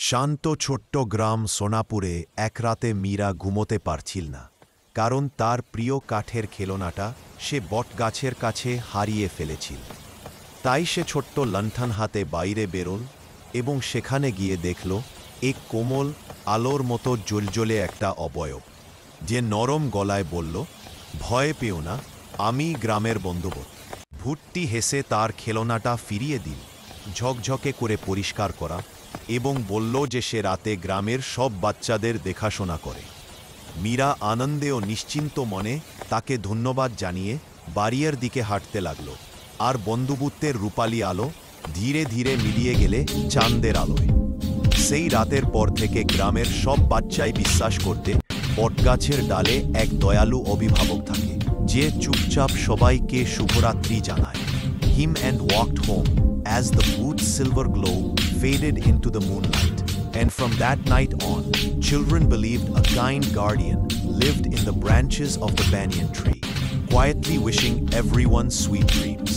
শান্ত ছোট্ট গ্রাম সোনাপুরে এক রাতে মীরা ঘুমোতে পারছিল না, কারণ তার প্রিয় কাঠের খেলনাটা সে বটগাছের কাছে হারিয়ে ফেলেছিল। তাই সে ছোট্ট লণ্ঠন হাতে বাইরে বেরোল এবং সেখানে গিয়ে দেখল এক কোমল আলোর মতো জ্বলজ্বলে একটা অবয়ব, যে নরম গলায় বলল, ভয় পেও না, আমি গ্রামের বন্ধুবৎ। ভূতটি হেসে তার খেলনাটা ফিরিয়ে দিল, ঝকঝকে করে পরিষ্কার করা, এবং বলল যে সে রাতে গ্রামের সব বাচ্চাদের দেখাশোনা করে। মীরা আনন্দে ও নিশ্চিন্ত মনে তাকে ধন্যবাদ জানিয়ে বাড়ির দিকে হাঁটতে লাগল, আর বন্ধুত্বের রূপালী আলো ধীরে ধীরে মিলিয়ে গেলে চাঁদের আলোয়। সেই রাতের পর থেকে গ্রামের সব বাচ্চাই বিশ্বাস করতে বটগাছের ডালে এক দয়ালু অভিভাবক থাকে, যে চুপচাপ সবাইকে শুভরাত্রি জানায়। Him and walked home as the booth's silver glow faded into the moonlight. And from that night on, children believed a kind guardian lived in the branches of the banyan tree, quietly wishing everyone sweet dreams.